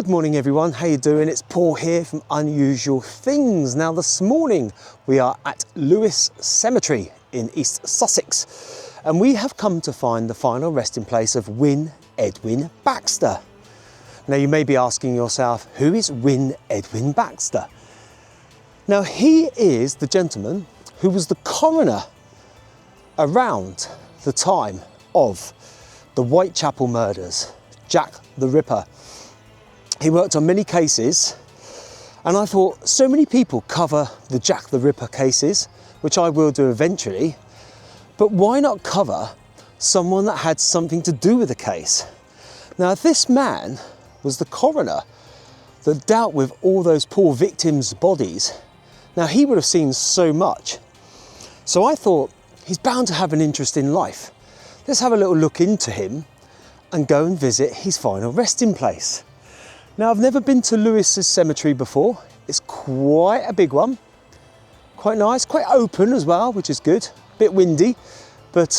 Good morning everyone, how you doing? It's Paul here from Unusual Things. Now this morning we are at Lewes Cemetery in East Sussex and we have come to find the final resting place of Wynne Edwin Baxter. Now you may be asking yourself, who is Wynne Edwin Baxter? Now he is the gentleman who was the coroner around the time of the Whitechapel murders, Jack the Ripper. He worked on many cases and I thought so many people cover the Jack the Ripper cases, which I will do eventually, but why not cover someone that had something to do with the case? Now this man was the coroner that dealt with all those poor victims' bodies. Now he would have seen so much. So I thought he's bound to have an interesting life. Let's have a little look into him and go and visit his final resting place. Now I've never been to Lewes Cemetery before. It's quite a big one, quite nice, quite open as well, which is good. A bit windy, but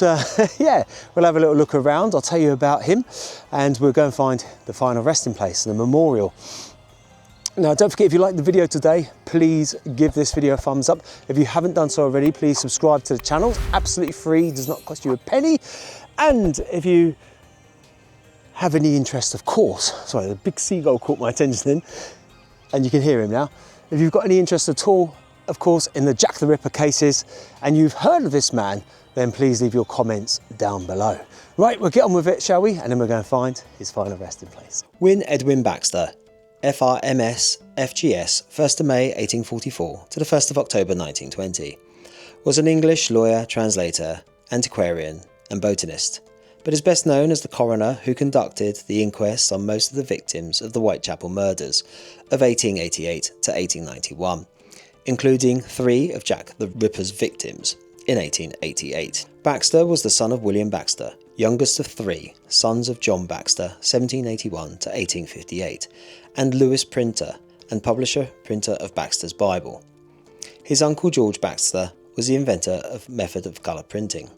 yeah, we'll have a little look around. I'll tell you about him and we'll go and find the final resting place and the memorial. Now don't forget, if you like the video today, please give this video a thumbs up. If you haven't done so already, please subscribe to the channel. It's absolutely free, does not cost you a penny. And if you have any interest, of course, sorry, the big seagull caught my attention then, and you can hear him now. If you've got any interest at all, of course, in the Jack the Ripper cases, and you've heard of this man, then please leave your comments down below. Right, we'll get on with it, shall we? And then we're going to find his final resting place. Wynne Edwin Baxter, FRMS, FGS, 1st of May 1844 to the 1st of October 1920, was an English lawyer, translator, antiquarian, and botanist, but is best known as the coroner who conducted the inquests on most of the victims of the Whitechapel murders of 1888 to 1891, including 3 of Jack the Ripper's victims in 1888. Baxter was the son of William Baxter, youngest of 3 sons of John Baxter, 1781 to 1858, and Lewes printer and printer of Baxter's Bible. His uncle George Baxter was the inventor of method of colour printing.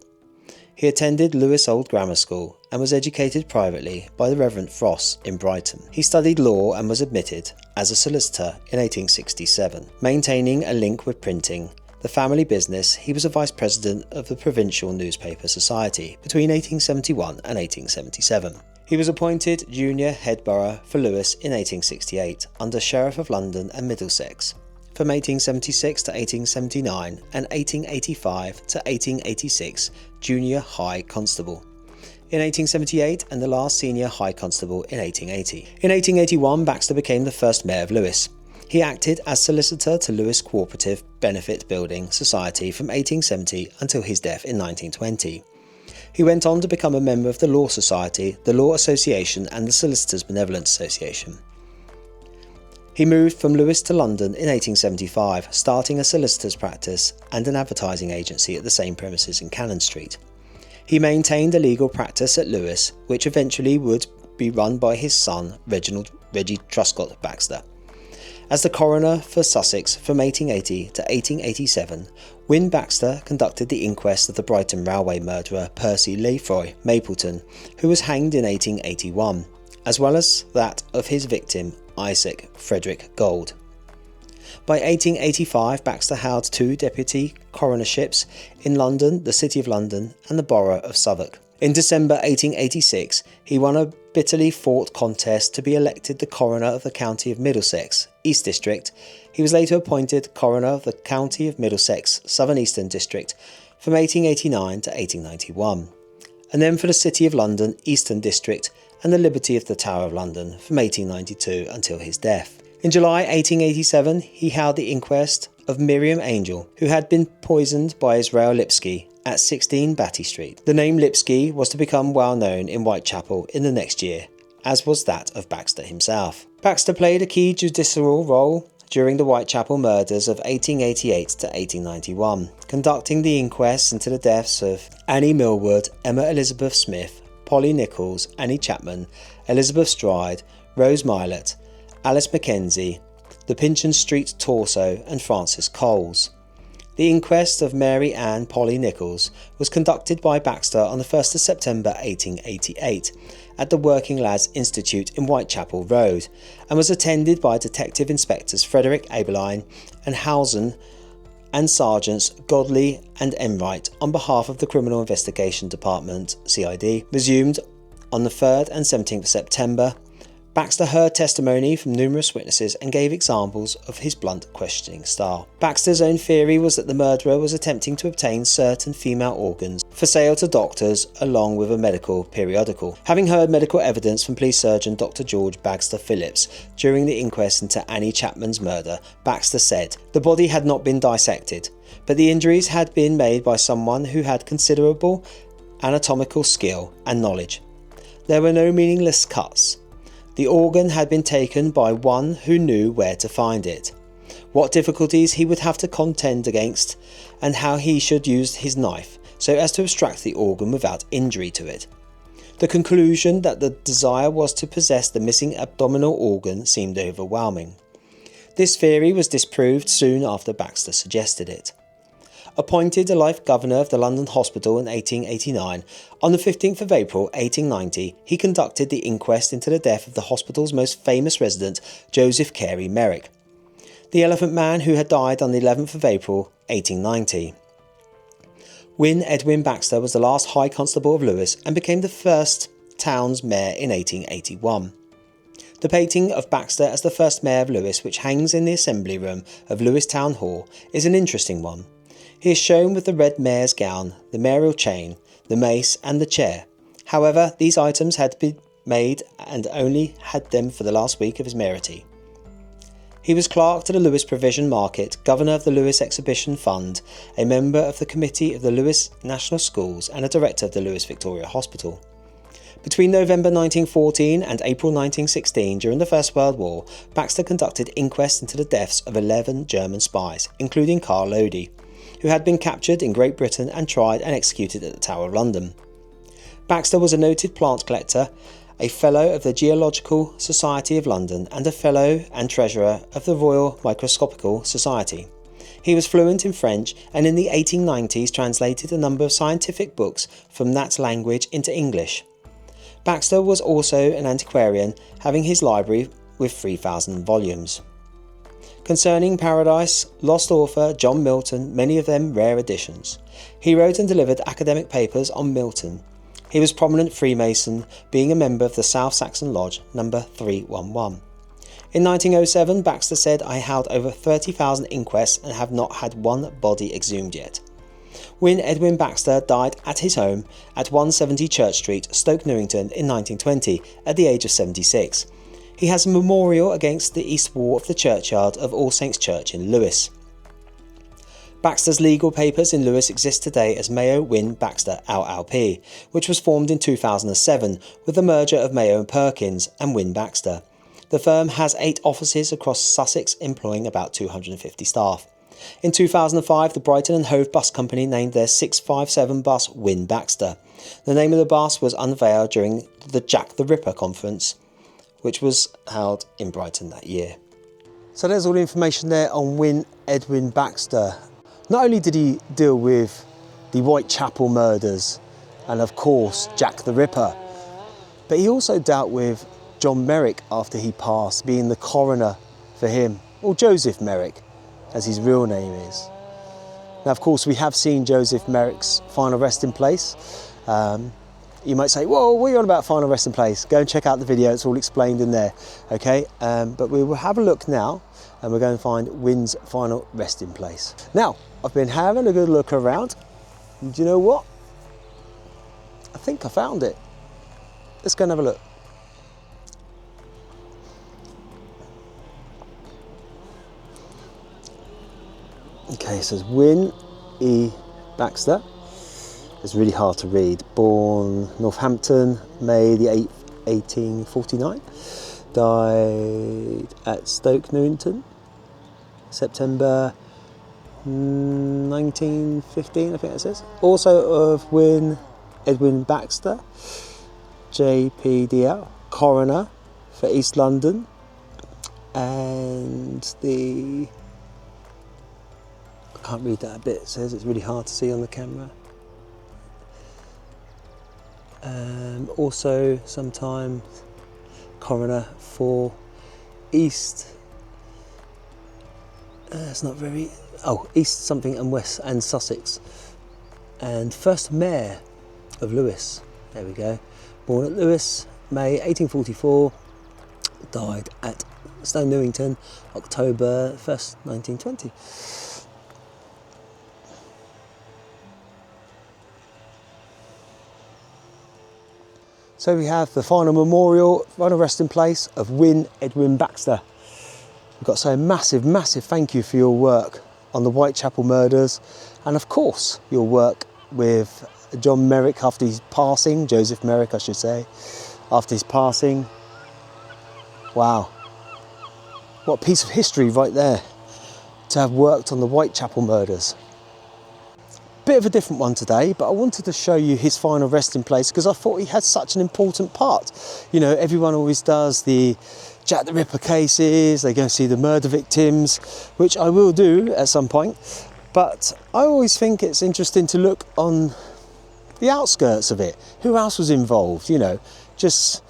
He attended Lewes Old Grammar School and was educated privately by the Reverend Frost in Brighton. He studied law and was admitted as a solicitor in 1867. Maintaining a link with printing, the family business, he was a vice president of the Provincial Newspaper Society between 1871 and 1877. He was appointed junior head borough for Lewes in 1868 under Sheriff of London and Middlesex. From 1876 to 1879 and 1885 to 1886 Junior High Constable. In 1878 and the last Senior High Constable in 1880. In 1881 Baxter became the first Mayor of Lewes. He acted as solicitor to Lewes Cooperative Benefit Building Society from 1870 until his death in 1920. He went on to become a member of the Law Society, the Law Association and the Solicitors Benevolent Association. He moved from Lewes to London in 1875, starting a solicitor's practice and an advertising agency at the same premises in Cannon Street. He maintained a legal practice at Lewes, which eventually would be run by his son, Reggie Truscott Baxter. As the coroner for Sussex from 1880 to 1887, Wynne Baxter conducted the inquest of the Brighton Railway murderer Percy Lefroy Mapleton, who was hanged in 1881, as well as that of his victim, Isaac Frederick Gold. By 1885, Baxter held 2 deputy coronerships in London, the City of London and the Borough of Southwark. In December 1886, he won a bitterly fought contest to be elected the coroner of the County of Middlesex, East District. He was later appointed coroner of the County of Middlesex, Southern Eastern District from 1889 to 1891, and then for the City of London, Eastern District and the Liberty of the Tower of London from 1892 until his death. In July 1887, he held the inquest of Miriam Angel, who had been poisoned by Israel Lipsky at 16 Batty Street. The name Lipsky was to become well known in Whitechapel in the next year, as was that of Baxter himself. Baxter played a key judicial role during the Whitechapel murders of 1888 to 1891, conducting the inquests into the deaths of Annie Millwood, Emma Elizabeth Smith, Polly Nichols, Annie Chapman, Elizabeth Stride, Rose Milett, Alice Mackenzie, the Pinchin Street Torso and Francis Coles. The inquest of Mary Ann Polly Nichols was conducted by Baxter on the 1st of September 1888 at the Working Lads Institute in Whitechapel Road, and was attended by Detective Inspectors Frederick Abeline and Housen and Sergeants Godley and Enright on behalf of the Criminal Investigation Department (CID). Resumed on the 3rd and 17th of September. Baxter heard testimony from numerous witnesses and gave examples of his blunt questioning style. Baxter's own theory was that the murderer was attempting to obtain certain female organs for sale to doctors along with a medical periodical. Having heard medical evidence from police surgeon Dr. George Baxter Phillips during the inquest into Annie Chapman's murder, Baxter said the body had not been dissected, but the injuries had been made by someone who had considerable anatomical skill and knowledge. There were no meaningless cuts. The organ had been taken by one who knew where to find it, what difficulties he would have to contend against, and how he should use his knife so as to extract the organ without injury to it. The conclusion that the desire was to possess the missing abdominal organ seemed overwhelming. This theory was disproved soon after Baxter suggested it. Appointed a life governor of the London Hospital in 1889, on the 15th of April 1890 he conducted the inquest into the death of the hospital's most famous resident, Joseph Merrick, the Elephant Man who had died on the 11th of April 1890. Wynne Edwin Baxter was the last High Constable of Lewes and became the first town's mayor in 1881. The painting of Baxter as the first mayor of Lewes, which hangs in the assembly room of Lewes Town Hall, is an interesting one. He is shown with the red mayor's gown, the mayoral chain, the mace and the chair. However, these items had been made and only had them for the last week of his mayoralty. He was clerk to the Lewes Provision Market, governor of the Lewes Exhibition Fund, a member of the committee of the Lewes National Schools and a director of the Lewes Victoria Hospital. Between November 1914 and April 1916, during the First World War, Baxter conducted inquests into the deaths of 11 German spies, including Carl Lodi, who had been captured in Great Britain and tried and executed at the Tower of London. Baxter was a noted plant collector, a Fellow of the Geological Society of London and a Fellow and Treasurer of the Royal Microscopical Society. He was fluent in French and in the 1890s translated a number of scientific books from that language into English. Baxter was also an antiquarian, having his library with 3,000 volumes. Concerning Paradise, lost author John Milton, many of them rare editions. He wrote and delivered academic papers on Milton. He was prominent Freemason, being a member of the South Saxon Lodge, number 311. In 1907, Baxter said, "I held over 30,000 inquests and have not had one body exhumed yet." Wynne Edwin Baxter died at his home at 170 Church Street, Stoke Newington in 1920 at the age of 76. He has a memorial against the east wall of the churchyard of All Saints Church in Lewes. Baxter's legal papers in Lewes exist today as Mayo Wynne Baxter LLP, which was formed in 2007 with the merger of Mayo and Perkins and Wynne Baxter. The firm has 8 offices across Sussex, employing about 250 staff. In 2005, the Brighton and Hove Bus Company named their 657 bus Wynne Baxter. The name of the bus was unveiled during the Jack the Ripper conference, which was held in Brighton that year. So there's all the information there on Wynne Edwin Baxter. Not only did he deal with the Whitechapel murders and of course Jack the Ripper, but he also dealt with John Merrick after he passed, being the coroner for him, or Joseph Merrick as his real name is. Now of course we have seen Joseph Merrick's final resting place. You might say, whoa, what are you on about final resting place? Go and check out the video, it's all explained in there, okay? But we will have a look now and we're going to find Wynne's final resting place. Now, I've been having a good look around, and do you know what? I think I found it. Let's go and have a look. Okay, it says Wynne E. Baxter. It's really hard to read. Born Northampton, May the 8th, 1849. Died at Stoke Newington, September 1915, I think it says. Also of Wynne Edwin Baxter, JPDL, Coroner for East London. And the I can't read that a bit, it says it's really hard to see on the camera. Also sometimes Coroner for East, it's not very, East something and West and Sussex. And first Mayor of Lewes, there we go. Born at Lewes, May 1844, died at Stone Newington, October 1st, 1920. So we have the final memorial, final resting place of Wynne Edwin Baxter. We've got to say a massive, massive thank you for your work on the Whitechapel murders, and of course your work with John Merrick after his passing, Joseph Merrick I should say, after his passing. Wow, what a piece of history right there, to have worked on the Whitechapel murders. Bit of a different one today, but I wanted to show you his final resting place because I thought he had such an important part. You know, everyone always does the Jack the Ripper cases, they go and see the murder victims, which I will do at some point, but I always think it's interesting to look on the outskirts of it. Who else was involved, you know, just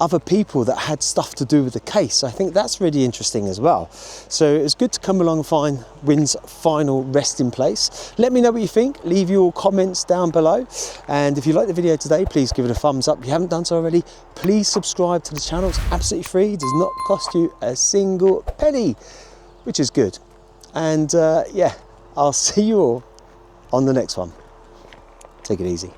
other people that had stuff to do with the case. I think that's really interesting as well. So it's good to come along and find Wynne's final resting place. Let me know what you think, leave your comments down below, and if you like the video today, please give it a thumbs up. If you haven't done so already, please subscribe to the channel. It's absolutely free, it does not cost you a single penny, which is good. And yeah, I'll see you all on the next one. Take it easy.